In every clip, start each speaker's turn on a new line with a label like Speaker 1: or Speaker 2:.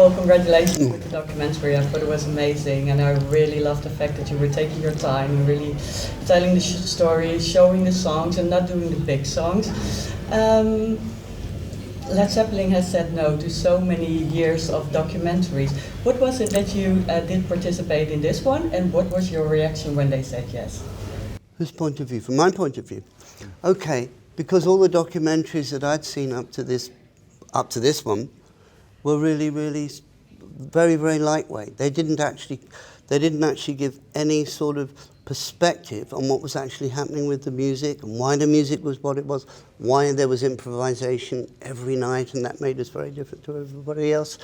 Speaker 1: all, congratulations with the documentary. I thought it was amazing, and I really love the fact that you were taking your time and really telling the story, showing the songs, and not doing the big songs. Led Zeppelin has said no to so many years of documentaries. What was it that you did participate in this one, and what was your reaction when they said yes?
Speaker 2: Whose point of view? From my point of view. Okay, because all the documentaries that I'd seen up to this one were really, really very, very lightweight. They didn't actually give any sort of perspective on what was actually happening with the music and why the music was what it was, why there was improvisation every night, and that made us very different to everybody else.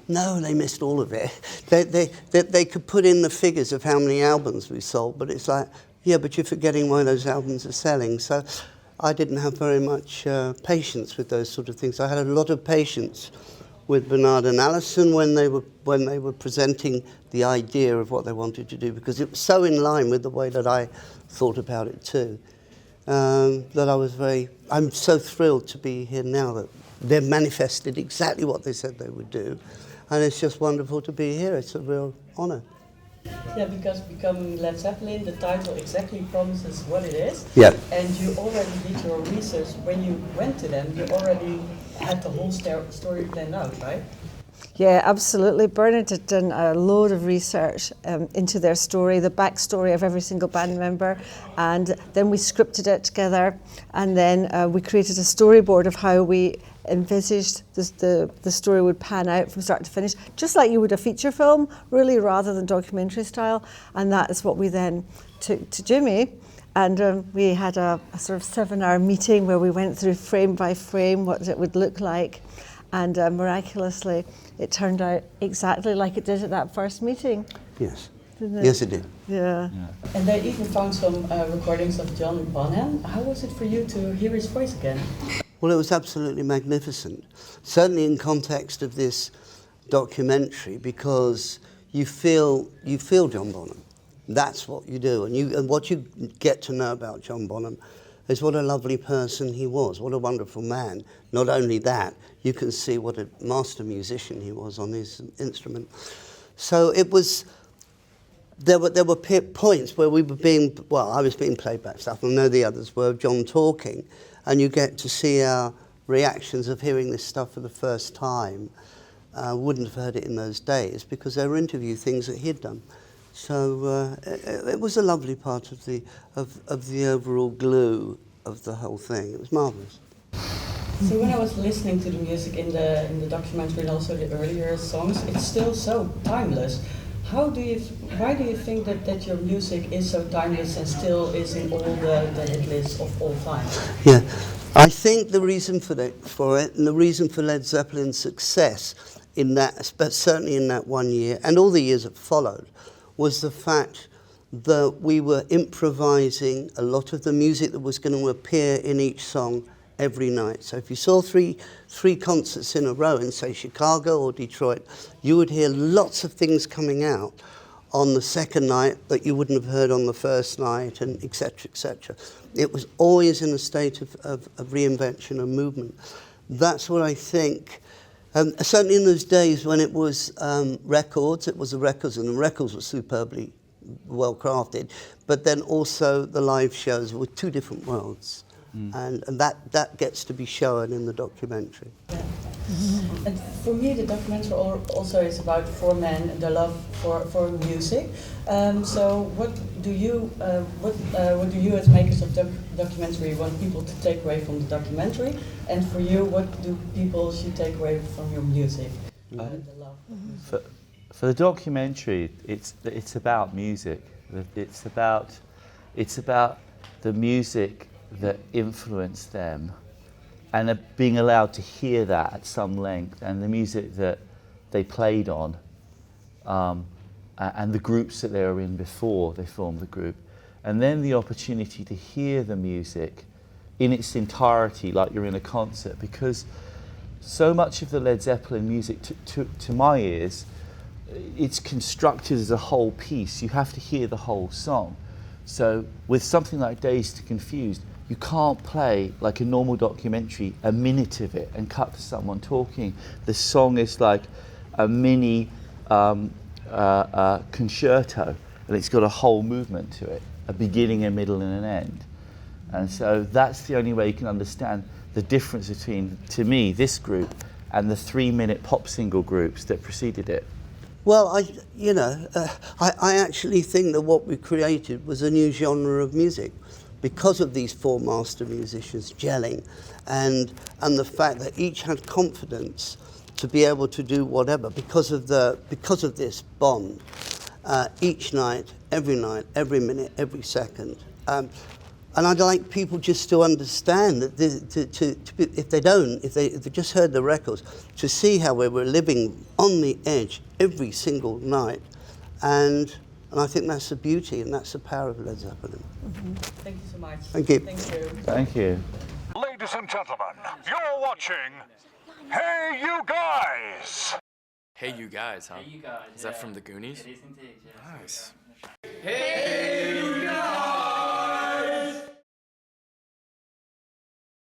Speaker 2: No, they missed all of it. They could put in the figures of how many albums we sold, but it's like, yeah, but you're forgetting why those albums are selling. So I didn't have very much patience with those sort of things. I had a lot of patience with Bernard and Allison when they were presenting the idea of what they wanted to do, because it was so in line with the way that I thought about it too. That I'm so thrilled to be here now that they've manifested exactly what they said they would do, and it's just wonderful to be here. It's a real honour.
Speaker 1: Yeah, because Becoming Led Zeppelin, the title exactly promises what it is.
Speaker 2: Yeah.
Speaker 1: And you already did your research. When you went to them, you already had the whole story planned out, right?
Speaker 3: Yeah, absolutely. Bernard had done a load of research into their story, the backstory of every single band member, and then we scripted it together, and then we created a storyboard of how we envisaged the story would pan out from start to finish, just like you would a feature film, really, rather than documentary style. And that is what we then took to Jimmy. And we had a sort of 7-hour meeting where we went through frame by frame what it would look like. And miraculously, it turned out exactly like it did at that first meeting.
Speaker 2: Yes.
Speaker 3: Didn't it?
Speaker 2: Yes, it did.
Speaker 3: Yeah.
Speaker 1: And they even found some recordings of John Bonham. How was it for you to hear his voice again?
Speaker 2: Well, it was absolutely magnificent, certainly in context of this documentary, because you feel John Bonham. That's what you do, and what you get to know about John Bonham is what a lovely person he was, what a wonderful man. Not only that, you can see what a master musician he was on his instrument. So it was. There were points where I was being playback stuff, and I know the others were John talking, and you get to see our reactions of hearing this stuff for the first time. Wouldn't have heard it in those days because they were interview things that he'd done. So it was a lovely part of the overall glue of the whole thing. It was marvellous.
Speaker 1: So when I was listening to the music in the documentary and also the earlier songs, it's still so timeless. Why do you think that your music is so timeless and still is in all the hit lists of all time?
Speaker 2: Yeah, I think the reason for it and the reason for Led Zeppelin's success in that, but certainly in that 1 year and all the years that followed, was the fact that we were improvising a lot of the music that was going to appear in each song every night. So if you saw three concerts in a row in, say, Chicago or Detroit, you would hear lots of things coming out on the second night that you wouldn't have heard on the first night, and et cetera, et cetera. It was always in a state of reinvention and movement. That's what I think. Certainly in those days when it was records, it was the records, and the records were superbly well crafted, but then also the live shows were two different worlds. And that gets to be shown in the documentary.
Speaker 1: Yeah. And for me, the documentary also is about four men and their love for music. So what do you as makers of documentary want people to take away from the documentary? And for you, what do people should take away from your music? The love of music?
Speaker 4: For the documentary, it's about music. It's about the music that influenced them, and being allowed to hear that at some length, and the music that they played on, and the groups that they were in before they formed the group, and then the opportunity to hear the music in its entirety like you're in a concert, because so much of the Led Zeppelin music, to my ears, it's constructed as a whole piece. You have to hear the whole song. So with something like Dazed and Confused, you can't play like a normal documentary a minute of it and cut to someone talking. The song is like a mini concerto, and it's got a whole movement to it, a beginning, a middle, and an end. And so that's the only way you can understand the difference between, to me, this group and the 3-minute pop single groups that preceded it.
Speaker 2: Well, I actually think that what we created was a new genre of music because of these 4 master musicians gelling, and the fact that each had confidence to be able to do whatever because of this bond, each night, every minute, every second. And I'd like people just to understand that if they just heard the records, to see how we were living on the edge every single night, and I think that's the beauty and that's the power of Led Zeppelin.
Speaker 1: Mm-hmm. Thank you so much.
Speaker 2: Thank you.
Speaker 1: Thank you.
Speaker 4: Thank you.
Speaker 5: Ladies and gentlemen, you're watching Hey You Guys!
Speaker 6: Hey You Guys, huh?
Speaker 7: Hey, you guys.
Speaker 6: Is that from the Goonies?
Speaker 7: It is indeed, yes.
Speaker 6: Nice.
Speaker 7: Hey,